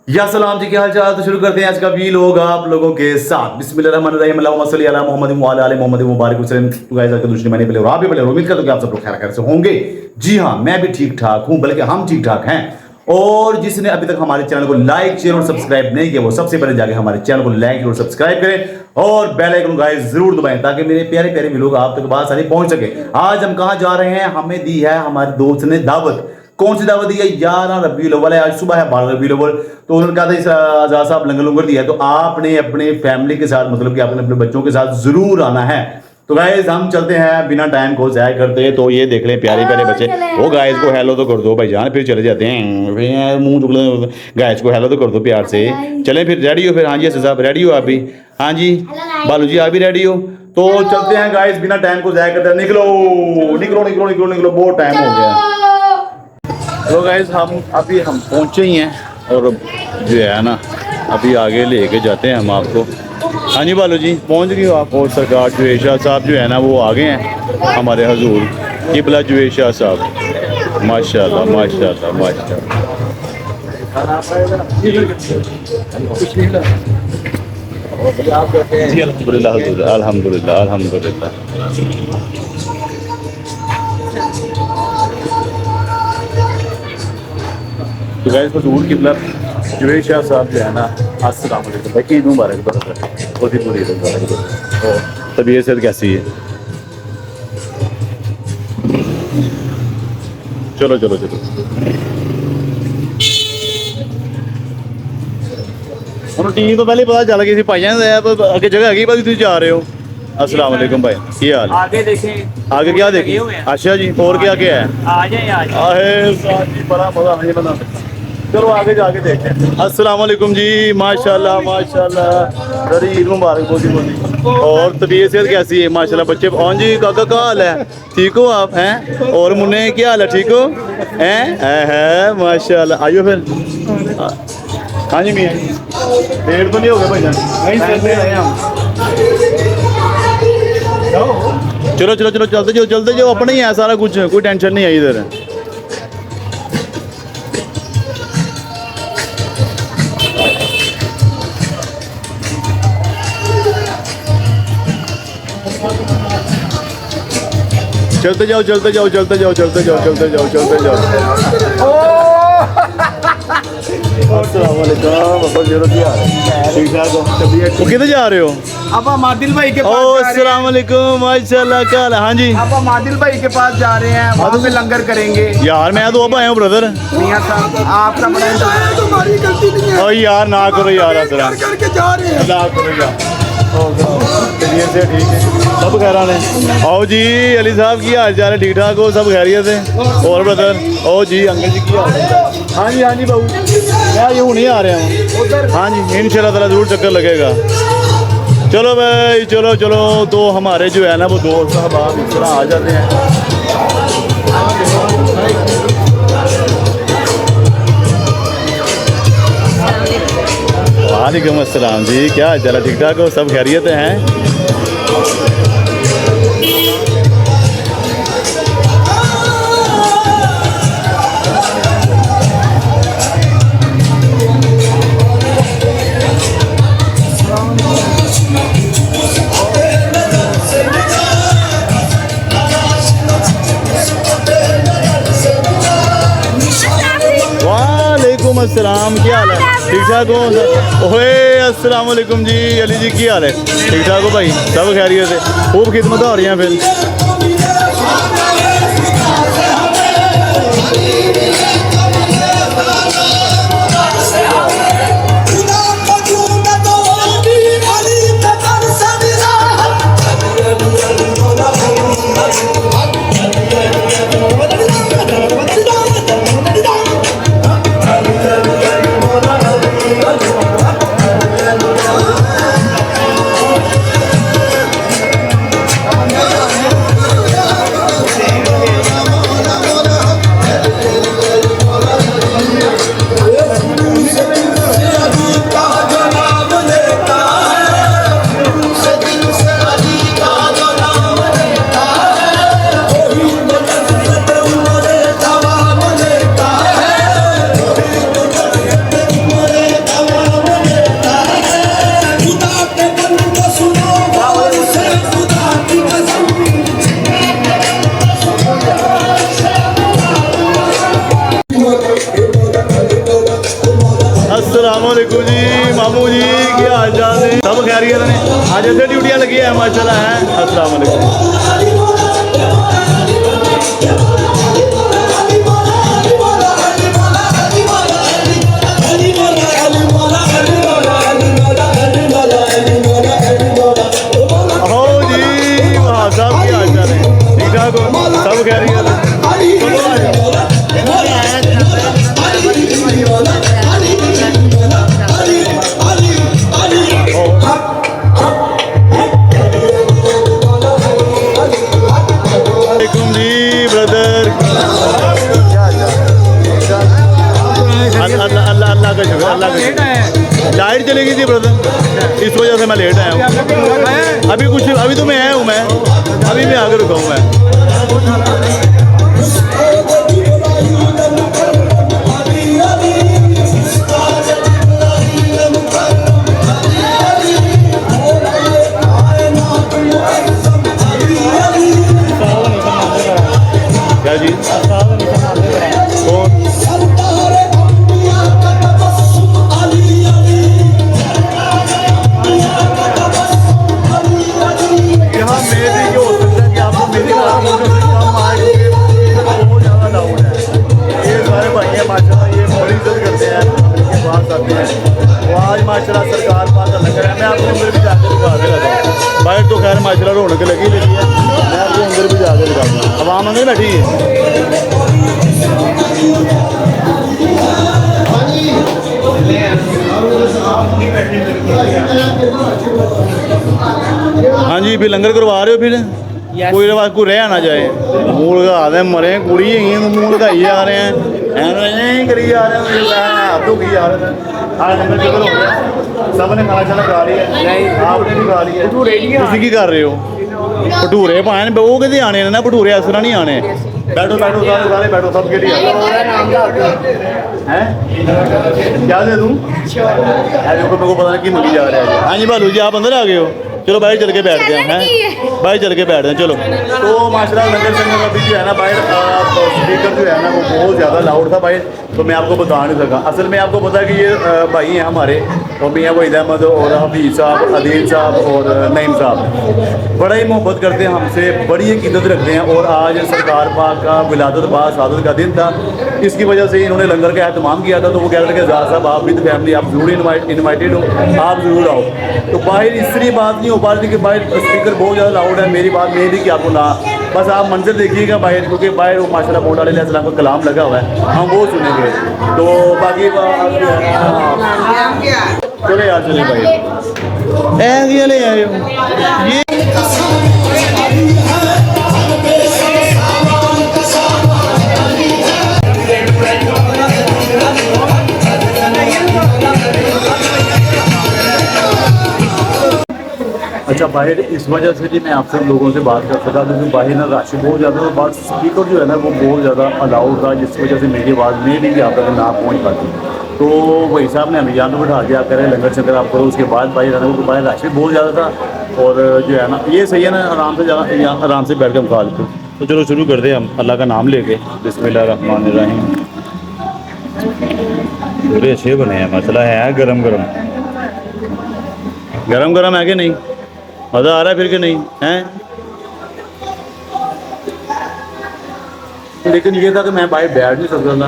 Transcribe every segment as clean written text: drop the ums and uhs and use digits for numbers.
या सलाम जी, क्या हाल चाल। तो शुरू करते हैं आज का वीलॉग आप लोगों के साथ। बिस्मिल्लाहिर्रहमानिर्रहीम, अल्लाहुम्मा सल्ली अला मुहम्मद व अला आलि मुहम्मद मुबारक वसल्लम। तो गाइस, आज का दूसरे महीने पहले और आप भी पहले उम्मीद करते हो कि आप सब लोग खैर से होंगे। जी हाँ, मैं भी ठीक ठाक हूँ, बल्कि हम ठीक ठाक हैं। और जिसने अभी तक हमारे चैनल को लाइक शेयर और सब्सक्राइब नहीं किया, वो सबसे पहले जाके हमारे चैनल को लाइक और सब्सक्राइब करें और बेल आइकन गाइस जरूर दबाएं, ताकि मेरे प्यारे प्यारे वीडियो आप तक बात सारी पहुंच सके। आज हम कहां जा रहे हैं, हमें दी है हमारे दोस्त ने दावत। कौन सी दावत दी है? 11 रबीउल अव्वल है, आज सुबह है 12 रबीउल अव्वल। तो उन्होंने कहा था इस आजाद साहब लंगर लंगर दिया है, तो आपने अपने फैमिली के साथ, मतलब कि आपने अपने बच्चों के साथ जरूर आना है। तो गाइस हम चलते हैं बिना टाइम को जाया करते। तो ये देख लें प्यारे प्यारे बच्चे। वो गाइस को हेलो तो कर दो भाईजान, फिर चले जाते हैं। फिर मुंह चुक, गाइस को हेलो तो कर दो प्यार से। चलें फिर, रेडी हो फिर? हाँ जी साहब, रेडी हो आप भी? हाँ जी बालू जी, आप भी रेडी हो? तो चलते हैं गाइस, बिना टाइम को जाया करते। निकलो निकलो निकलो निकलो निकलो, बहुत टाइम हो गया। तो गाइस हम पहुंचे ही हैं, और जो है ना अभी आगे लेके जाते हैं हम आपको। हाँ जी बालू जी, पहुंच गए हो आप? और सरकार जुवेद शाह साहब जो है ना वो आ गए हैं, हमारे हजूर किबला जुवेद शाह साहब। माशाल्लाह माशाल्लाह माशाल्लाह। अल्हम्दुलिल्लाह हजूर, अल्हम्दुलिल्लाह अल्हम्दुलिल्लाह। तो गाइस हजूर किबला जुवेद शाह साहब जो है ना, अस्सलाम वालेकुम भाई, ईद मुबारक बहुत ही पूरी और तबीयत सेहत कैसी है? चलो चलो चलो, हम टीम तो पहले पता चल गई भाइयों अगे जगह है, तुम जा रहे हो। अस्सलाम वालेकुम भाई, की हाल? आगे देखें, आगे क्या देखें? अच्छा जी, और क्या क्या है? आ जाए आज बड़ा मजा नहीं बना। चलो आगे जाके देखते हैं। अस्सलाम वालेकुम जी, माशाल्लाह माशाल्लाह, बड़ी ईद मुबारक बोली बोली। और तबीयत सेहत कैसी है? माशाल्लाह बच्चे। हाँ जी काका क्या हाल है? ठीक हो आप हैं? और मुन्ने क्या हाल है? ठीक हो हैं? माशाल्लाह। आइयो फिर। हाँ जी मियाँ, देर तो नहीं हो गए भाई जान? चलो चलो चलो, चलते जाओ, अपना ही है सारा कुछ, कोई टेंशन नहीं है इधर। चलते जाओ चलते जाओ चलते जाओ चलते जाओ चलते जाओ चलते जाओ। ठीक ठाक हो? किधर जा रहे हो? अब हम आदिल भाई के पास अस्सलाम वालेकुम, माशाल्लाह क्या हाल है? हाँ जी, अब हम आदिल भाई के पास जा रहे हैं, वहाँ पे लंगर करेंगे। यार मैं तो अब आया हूँ ब्रदर। मियां साहब आपका बड़ा तुम्हारी गलती नहीं है। ओ यार ना करो यार, करके जा रहे हैं, ना करो यार। से ठीक है, सब खैरान है। आओ जी अली साहब की हाल चाल है? ठीक ठाक हो? सब खैरियत है? और ब्रदर ओ जी अंकल जी की हाल है? हाँ जी बहू, मैं ये नहीं आ रहे हैं। हाँ जी इंशाल्लाह ताला जरूर चक्कर लगेगा। चलो भाई चलो चलो। तो हमारे जो है ना वो दोस्त साहब आप इस तरह आ जाते हैं। वालेकुम अस्सलाम जी, क्या हाल चाल है? ठीक ठाक हो? सब खैरियत हैं? वालेकुम अस्सलाम, क्या हाल है? ठीक ठाक हो? ओए अस्सलाम वालेकुम जी, अली जी की हाल है? ठीक ठाक हो भाई? सब खैरियत है? खूब खिदमत हो रही हैं फिर। वालेकुम जी मामू जी, क्या हाल चाल है? सब खैरियत ने? आज ऐसे ड्यूटियां लगी है माशाल्लाह है। अस्सलाम वालेकुम। हो जी वहाँ साहब, क्या हाल चाल है? ठीक ठाक हो? सब खैरियत है? चलो आ जाओ। वालेकुम जी ब्रदर, अल्लाह अल्लाह अल्लाह का शुक्र, अल्लाह का शुक्र। लाइट चली गई थी ब्रदर, इस वजह से मैं लेट आया हूँ। अभी तो मैं आया हूँ, मैं अभी मैं आगे रुका हूँ मैं। क्या जी? कौन? यहाँ मेरे ये हो सकता है कि आपको मेरी बात कम आए, बहुत ज़्यादा डाउन है। ये सारे भाई हैं माशाल्लाह, ये बड़ी इज्जत करते हैं, इनके पास आते हैं। वो आज माशाल्लाह सरकार पास लग रहा है। मैं आपको अंदर भी जाकर दिखा के लगा, बाहर तो खैर माशाल्लाह रौनक लगी है, मैं आपको अंदर भी जाकर दिखाऊंगा। आवाम अंदर बैठी है। हाँ जी, फिर लंगर करवा रहे हो फिर? कोई बात कोई रह ना जाए, मूल लगा दे मरे कुड़ी मूल लगाई जा रहे हैं, ऐसे करी जा रहे हैं, आप तो की जा रहे हैं। हाँ लंगर चक्कर हो गया, सब ने खाना शाना खा लिया है, आपने भी खा लिया है। ਤੁਸੀਂ ਕੀ ਕਰ ਰਹੇ ਹੋ? भटूरे पाए वो कहते आने ना, भटूरे इस तरह नहीं आने। बैठो बैठो सारे बैठो, सब के लिए हैं। क्या दे दूँ? मेरे को पता नहीं कि मिली जा रहा है। हाँ जी भालू जी, आप अंदर आ गए हो? चलो बाहर चल के बैठ गए हैं, बाहर चल के बैठ गए। चलो तो माशाल्लाह लंगर संगत अभी जो है ना बाहर स्पीकर जो है ना वो बहुत ज़्यादा लाउड था बाहर, तो मैं आपको बता नहीं सका। असल में आपको पता है कि ये भाई हैं हमारे, और मियाँ वहीद अहमद और हफीज़ साहब, अदील साहब और नईम साहब, बड़ा ही मोहब्बत करते हैं हमसे, बड़ी एक इज्जत रखते हैं। और आज सरकार पाक का विलादत बास आदत का दिन था, इसकी वजह से इन्होंने लंगर का एहतमाम किया था। तो वो कह रहे थे कि ज़ार साहब आप विद फैमिली आप ज़रूर इन्वाइटेड हो, आप ज़रूर आओ। तो बाहर इसलिए बात नहीं हो पा रही थी कि बाहर स्पीकर बहुत ज़्यादा लाउड है। मेरी बात नहीं थी कि आपको ना, बस आप मंजर देखिएगा बाहर, क्योंकि बाहर वो माशाल्लाह मौला अलैहिस्सलाम का कलाम लगा हुआ है, हम वो सुनेंगे। तो बाकी चले यार, चले भाई ऐसे ले आए हो ये। अच्छा बाहर इस वजह से जी मैं आपसे लोगों से बात कर सका, क्योंकि बाहर ना रश बहुत ज़्यादा और बात स्पीकर जो है ना वो बहुत ज़्यादा अलाउड था, जिस वजह से मेरी आवाज़ में भी आप तक ना पहुँच पाती। तो वही साहब ने हमें यहाँ पर बैठा दिया, करें लंगर शंकर आप करो। उसके बाद बाहर रहना, क्योंकि बाहर रश भी बहुत ज़्यादा था, और जो है ना ये सही है ना, आराम से जाना, यहाँ आराम से बैठ कर हम खा लेते। तो चलो शुरू करते हैं हम अल्लाह का नाम लेके। बिस्मिल्लाहिर्रहमानिर्रहीम। पूरे अच्छे बने हैं, मसला है गरम गरम, गरम गरम है कि नहीं? मज़ा आ रहा है फिर कि नहीं है? लेकिन ये था कि मैं बाहर बैठ नहीं सकता था,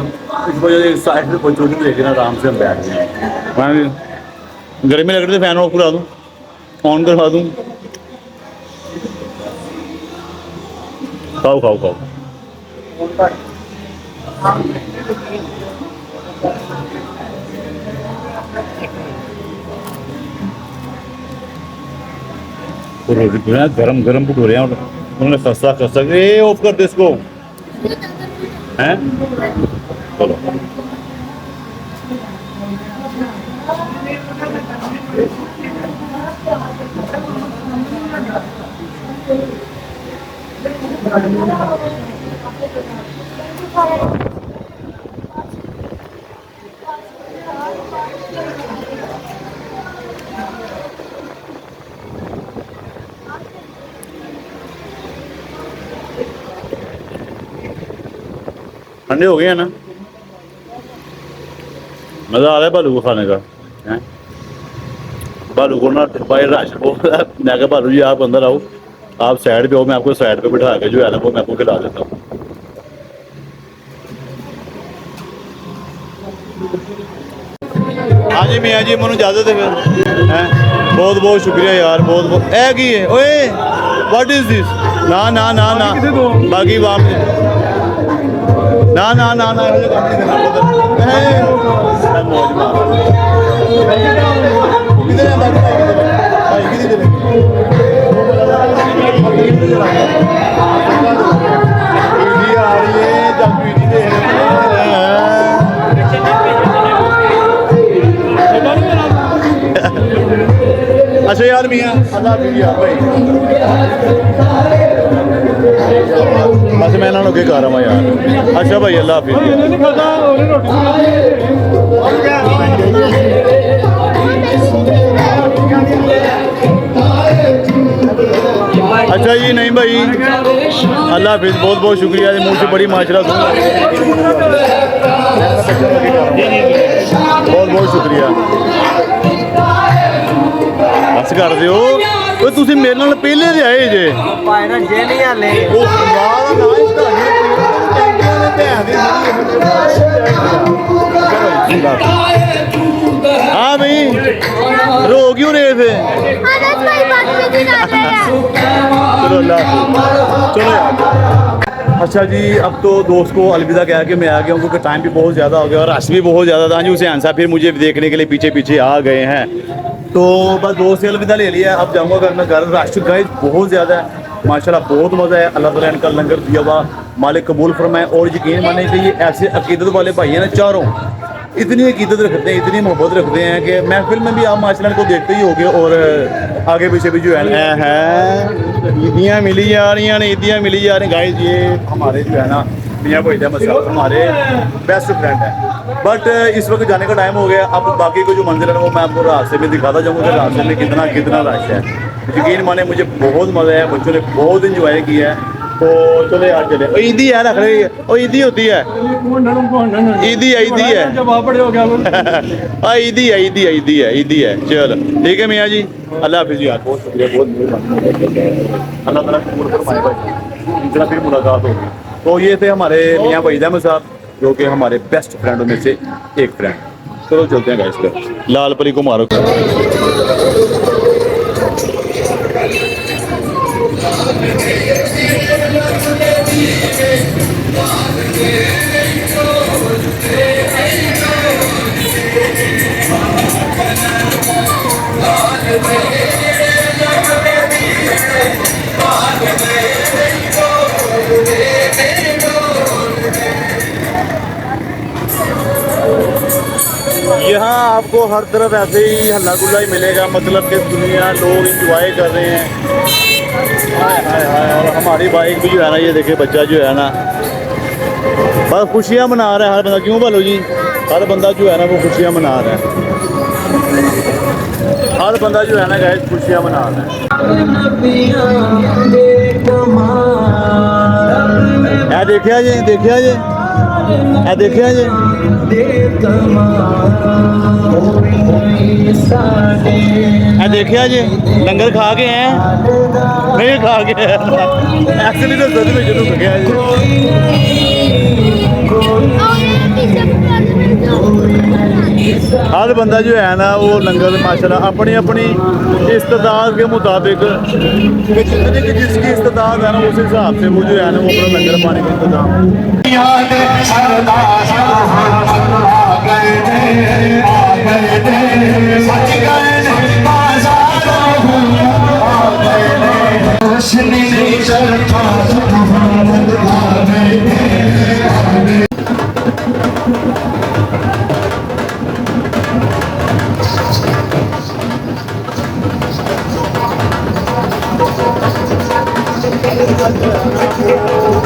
इस वजह से साइड में कोई चोरी लेके ना आराम से हम बैठ गए। मैं गर्मी लग रही थी, फैन ऑफ करा दूँ, ऑन करवा दूँ? खाओ खाओ खाओ। गरम गरम भटूरे हैं, उन्होंने खस्ता खस्ता ये ऑफ कर दे इसको हैं। चलो ठंडे हो गए हैं ना, मज़ा आ रहा है भालू को खाने का। हैं? भालू को ना भाई रश बहुत है। मैं कहा भालू जी आप अंदर आओ, आप साइड पे हो, मैं आपको साइड पे बिठा के जो है ना वो मैं आपको खिला देता हूँ। हाँ जी मियाँ जी मैंने इजाजत है फिर हैं। बहुत बहुत शुक्रिया यार, बहुत बहुत ए की है ओए व्हाट इज दिस। ना ना ना ना बाकी वाप ना ना ना ना ये काम नहीं करना ए, मौज मार किधर है बाकी भाई किधर है ये आ रही है जब पीटी दे रहे हैं। अच्छा यार मियाँ अल्लाह हाफिज़ यार भाई, बस मैं ना के कर रहा हूँ यार। अच्छा भाई अल्लाह हाफिज़। अच्छा जी नहीं भाई अल्लाह हाफिज़, बहुत बहुत शुक्रिया, मुँह से बड़ी माशरा सुन, बहुत बहुत शुक्रिया। बस कर दिओ ओए तुसी मेरे नाल पहले दे आए जे पायरा जे नहीं आले ओ वाह ना इस हाँ भाई रो क्यों रहे थे। चलो अल्लाह चलो यार। अच्छा जी अब तो दोस्त को अलविदा कह के मैं आ गया हूँ क्योंकि टाइम भी बहुत ज़्यादा हो गया और रश भी बहुत ज़्यादा था जी। हुसैन साहब फिर मुझे देखने के लिए पीछे पीछे आ गए हैं, तो बस दोस्त से अलविदा ले लिया। अब जाऊँगा घर में, घर रश गाइस बहुत ज़्यादा है माशाल्लाह, बहुत मज़ा है। अल्लाह ताला इनका लंगर दिया हुआ मालिक कबूल फरमाए। और यकीन माने कि ये ऐसे अकीदत वाले भाई हैं ना, चारों इतनी अकीदत रखते हैं, इतनी मोहब्बत रखते हैं कि महफिल में भी आप माशाल्लाह को देखते ही होगे। और आगे पीछे भी जो है ईदियाँ मिली जा रही हैं, ईदियाँ मिली जा रही हैं गाइस। ये हमारे जो है ना मियाँ भाई मसाफ हमारे बेस्ट फ्रेंड हैं। बट इस वक्त जाने का टाइम हो गया। अब बाकी को जो मंजिल है वो मैं आपको रास्ते में दिखाता जाऊँगा, रास्ते में कितना कितना रश है। यकीन माने मुझे बहुत मज़ा आया, बच्चों ने बहुत इंजॉय किया है। तो चले यार चले ईदी है रख रही है, ओ ईदी होती है, ईदी है ईदी है ईदी है ईदी है ईदी है ईदी है। चलो ठीक है मियाँ जी अल्लाह हाफिज़ यार, बहुत शुक्रिया, बहुत मेहरबानी, अल्लाह ताला कबूल फरमाए भाई, इतना फिर मुलाकात होगी। तो ये थे हमारे मियाँ भाई अहमद साहब जो कि हमारे बेस्ट फ्रेंडों में से एक फ्रेंड। चलो चलते हैं गाइस पे, लाल परी को मारो। यहाँ आपको हर तरफ ऐसे ही हल्ला गुल्ला ही मिलेगा, मतलब कि दुनिया लोग इंजॉय कर रहे हैं। हाय हाय हाय, और हमारी बाइक भी जो है ना, ये देखे बच्चा जो है ना बस खुशियाँ मना रहा है हर बंदा। क्यों बोलो जी, हर बंदा जो है ना वो खुशियाँ मना रहा है, हर बंदा जो है ना गाइस खुशियाँ मना रहा है। देखिया जी देखिया जी देखिया जी देखिया जी लंगर खा के हैं, नहीं खा के एक्चुअली तो सच में शुरू हो गया हर बंदा जो है ना वो लंगर माशाल्लाह अपनी अपनी इस्तेदाद के मुताबिक, जितनी की जिसकी इस्तेदाद है ना उस हिसाब से वो जो है ना वो अपना लंगर पाने का इंतजाम।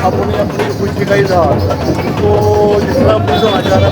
अपनी अपनी खुशी का इजहार, तो जिस तरह खुश होना चाह रहा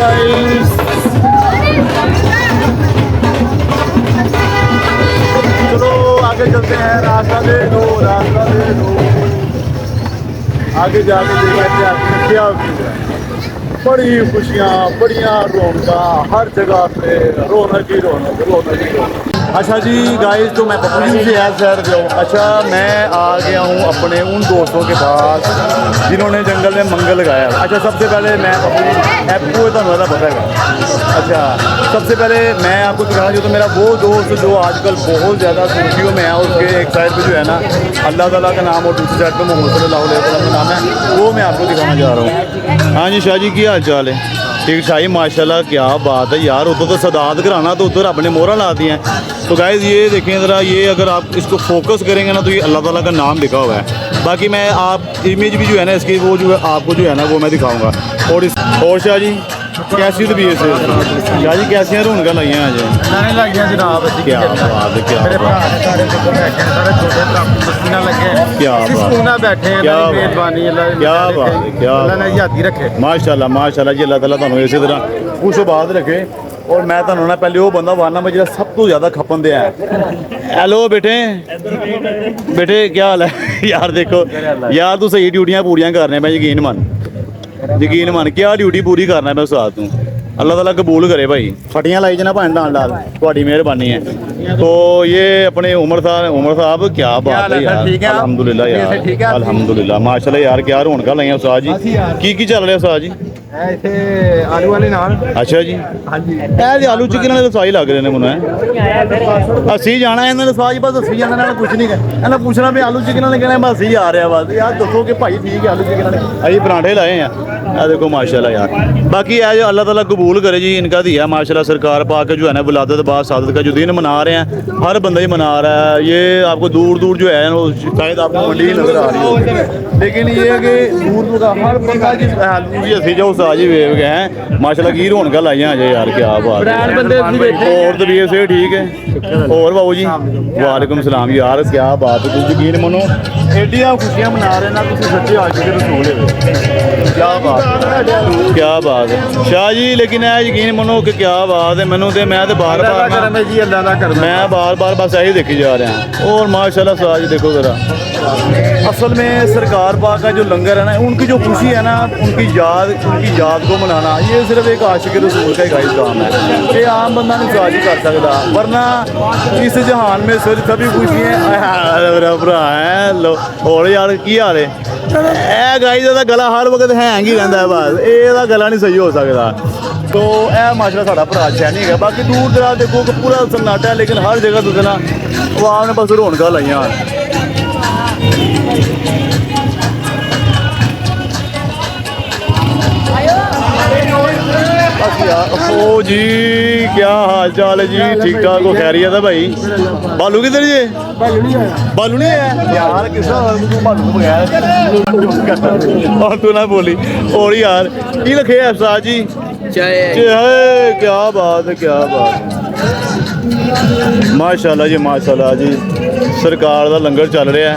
गाइस, चलो आगे चलते हैं। रास्ता दे दो, रास्ता दे दो। आगे जाके देखते हैं क्या है। बड़ी खुशियाँ, बढ़िया रौनक, हर जगह पे रौनक ही रौनक, रौनक ही रौनक। अच्छा जी गाइस, तो मैं पप्पू जी से सैर जाऊँ। अच्छा, मैं आ गया हूँ अपने उन दोस्तों के पास जिन्होंने जंगल में मंगल लगाया। अच्छा, सबसे पहले मैं पप्पू एप्पू है, तो पता है। अच्छा, सबसे पहले मैं आपको दिखाना चाहता हूँ मेरा वो दोस्त जो आजकल बहुत ज़्यादा सुर्खियों में है। उसके एक साइड पे जो है ना अल्लाह ताला का नाम और दूसरी साइड पे मोहम्मद सल्लल्लाहु अलैहि वसल्लम का नाम है, वो मैं आपको दिखाना चाह रहा हूँ। हाँ जी शाह जी, क्या हाल चाल है? ठीक शाही, माशाल्लाह, क्या बात है यार। उधर तो सदात कराना, तो उधर अपने मोहरा ला दी हैं। तो गाइस ये देखें ज़रा, ये अगर आप इसको फोकस करेंगे ना तो ये अल्लाह ताला का नाम लिखा हुआ है। बाकी मैं आप इमेज भी जो है ना इसकी, वो जो है आपको जो है ना वो मैं दिखाऊंगा। और शाह जी कैसी तबीयत से? शाह जी कैसी रौनक लाइया आज? जनाब क्या बात है, क्या मेरे बात है, भरा सारे छोटे बैठे क्या बात, बैठे क्या बात, मेहरबानी क्या बात है, क्या अल्लाह ने यादी रखे। माशाल्लाह माशाल्लाह जी, अल्लाह ताला तुहानू इसी तरह खुश आबाद रखे। और मैं तुहानू ना पहले वो बंदा वारना मैं जो सब तो ज़्यादा खपन दिया है। हेलो बेटे, बेटे क्या हाल है? यार देखो यार, तू सही ड्यूटियां पूरियां करने, मैं यकीन मन क्या ड्यूटी पूरी करना मैं उस तू अल्लाह ताला कबूल करे भाई। फटियां लाई जना भाई डाल डाल, थोड़ी मेहरबानी है। तो ये अपने उमर साहब क्या बात है यार, अल्हम्दुलिल्लाह यार, अल्हम्दुलिल्लाह माशाल्लाह यार, क्या रौनक लाइया उस्ताद जी। की चल रहा उस्ताद जी? इत्थे आलू वाले नान। अच्छा जी, हाँ जी, आलू चिकन वाले सवाई लग रहे हैं मैनू। असी जाना है इन्होंने सवाई, बस असी जाना, कुछ नहीं कहना पूछना भी आलू चिकन वाले कहना बस असी आ रहा बस। यार दसो कि भाई ठीक है आलू चिकन वाले, अभी पराठे लाए हैं। देखो माशाल्लाह यार, बाकी है जो अल्लाह ताला कबूल करे जी, इनका दिया माशाल्लाह। सरकार पाके जो है ना विलादत बाद सादत का जो दिन मना रहे हैं, हर बंदा ही मना रहा है। ये आपको दूर दूर जो है वो शायद आपको मंडी नजर आ रही हो, लेकिन ये है कि दूर दूर का हर बंदा जिस असी जाओ साजी वेव गए हैं माशाल्लाह की रौनक लाइया अजय यार, क्या बात है। और तबीयत से ठीक है? और बाबू जी वालेकुम सलाम यार, क्या बात है। तुम यकीन मनो एडियां खुशियां मना रहे ना, तुम सच्चे आशिक रसूल है। क्या बात है, क्या बात है शाह जी। लेकिन है यकीन मनो कि क्या बात है, मैनू तो मैं तो बार बार जी अल्लाह दा करना, मैं बार बार बस यही देखी जा रहा हूँ। और माशाल्लाह शाह जी देखो ज़रा, असल में सरकार पाक का जो लंगर है ना, उनकी जो खुशी है ना, उनकी याद को मनाना, ये सिर्फ एक आशिक रसूल का ही काम है। ये आम बंदा नहीं साज ही कर सकता, वरना इस जहान में सभी खुशियाँ भरा है। लो और यार की हाल है? गाइस का गला हर वक्त हैंग ही रहता है, बस ये गला नहीं सही हो सकता। तो यह माशाल्लाह साड़ा भरा शैनी है। बाकी दूर दराज देखो कि पूरा सन्नाटा है, लेकिन हर जगह तुझे ना आवाम ने बस रौनक लाइया। ओ जी क्या हाल चाल है जी? ठीक ठाक हो? खैरियत है भाई? बालू किधर जी? बालू नहीं है यार, किस बालू बगैर और तू ना बोली। और यार की लखे है उस्ताद जी? क्या बात है, क्या बात है। माशाल्लाह जी माशाल्लाह जी, सरकार का लंगर चल रहा है।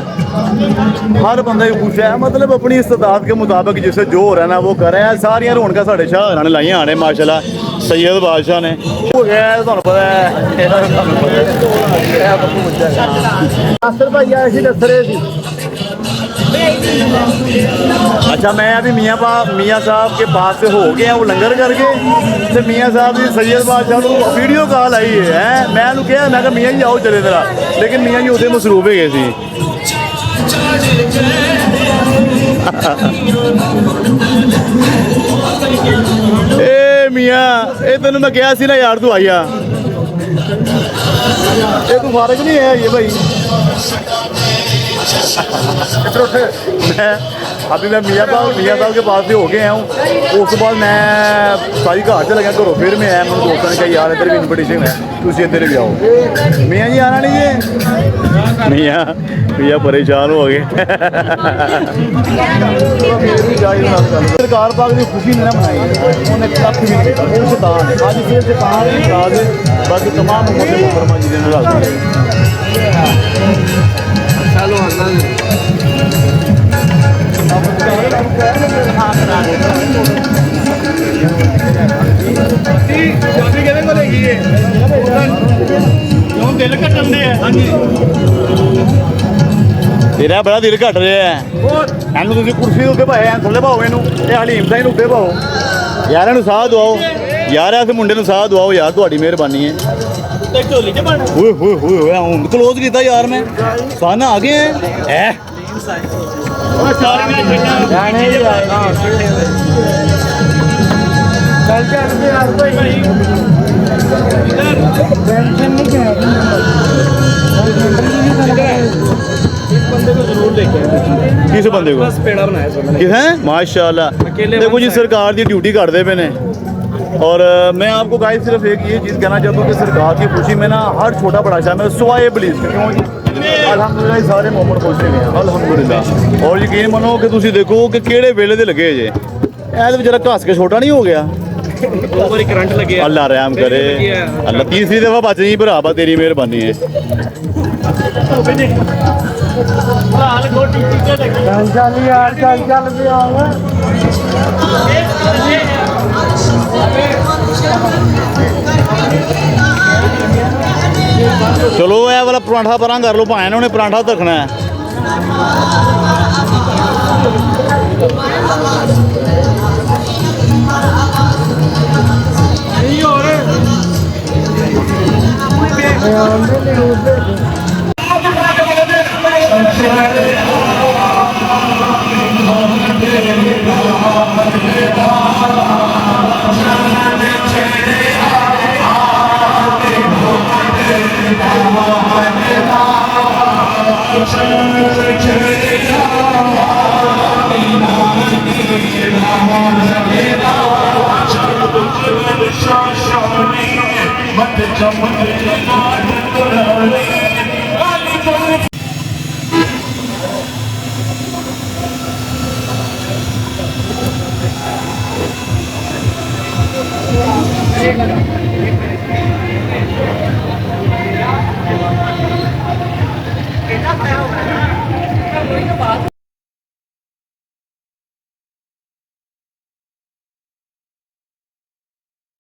हर बंदा ही खुश है, मतलब अपनी इस्तादात के मुताबिक जिसे जो हो रहा है ना वो कर रहा है। सारिया रौनक साढ़े शाह ने लाइया आने माशाल्लाह, सैयद बादशाह ने हो गया तुहानू पता है। अच्छा मैं अभी मियाँ साहब के पास से हो गया वो लंगर करके, तो मियाँ साहब की सैयद बादशाह को वीडियो कॉल आई है। मैं कहा मैं मियाँ जी आओ चले जरा, लेकिन मियाँ जी उसे मसरूफ है गए थे। ए मियाँ ये तेन मैं कहा सी ना यार, तू आई आ, ये तू फारग नहीं है ये भाई। मैं अभी मैं मियाँ साहब के पास से हो गया हूँ। उस बाद मैं सारी घर चला गया घरों, फिर मैं आया, मेरे दोस्तों ने कहा यार इधर भी इन्विटेशन है, तुम इधर भी आओ। मियाँ जी आना नहीं है? मियाँ परेशान हो गए। सरकार पाक की खुशी ने मनाई, उन्हें कख भी नहीं किया। वो शैतान है आज फिर से कहा बाकी तमाम मुकरमा जी ने राजी ਦਿਲ ਘਟਣ ਦੇ ਆ ਹਾਂਜੀ ਤੇਰਾ ਬੜਾ ਦਿਲ ਘਟ ਰਿਹਾ ਹੈ ਇਹਨੂੰ ਤੁਸੀਂ ਕੁਰਸੀ ਦੇ ਉੱਤੇ ਭਾਏ ਐ ਥੱਲੇ ਭਾਓ ਇਹਨੂੰ ਇਹ ਹਲੀਮ ਸਿੰਘ ਨੂੰ ਉੱਤੇ ਭਾਓ ਯਾਰ ਇਹਨੂੰ ਸਾਹ ਦਵਾਓ ਯਾਰ ਇਸ ਮੁੰਡੇ ਨੂੰ ਸਾਹ ਦਵਾਓ ਯਾਰ ਤੁਹਾਡੀ ਮਿਹਰਬਾਨੀ ਹੈ ਤੇ ਢੋਲੀ ਚ ਬਣ ਓਏ ਹੋਏ ਹੋਏ ਹੋਏ ਹੁਣ ਕਲੋਜ਼ ਕੀਤਾ ਯਾਰ ਮੈਂ ਸਾਨਾ ਆ ਗਏ ਐ ਸਾਰੀਆਂ ਚੀਜ਼ਾਂ जाने ही आएगा चल चल के यार कोई टेंशन नहीं क्या ਬੰਦੇ को जरूर देखे किस बंदे को बस पेड़ा बनाया सब किस है माशाल्लाह अकेले देखो जी one सरकार की ड्यूटी करते पे ने और मैं आपको गाइस सिर्फ एक ये चीज़ कहना चाहता हूँ कि सरकार की खुशी में ना हर छोटा बड़ा शामिल सुवाए पुलिस क्यों जी अल्हम्दुलिल्लाह सारे मोमेंट खुश ने अल्हम्दुलिल्लाह और यकीन मनो कि तुसी देखो कि केड़े वेले दे लगे जे ऐ बेचारा घस के छोटा नहीं हो गया दो बारी करंट लगे अल्लाह रहम करे अल्लाह तीसरी दफा बच गई भरा बा तेरी मेहरबानी है हाल गोटी टीके लगे चल चल यार चल चल भी आओ चलो ਇਹ ਵਾਲਾ ਪਰਾਂਠਾ ਪਰਾਂ ਕਰ ਲਓ ਭਾਵੇਂ ਇਹਨਾਂ ਨੇ ਪਰਾਂਠਾ ਰੱਖਣਾ ਹੈ नहीं हो रहे चल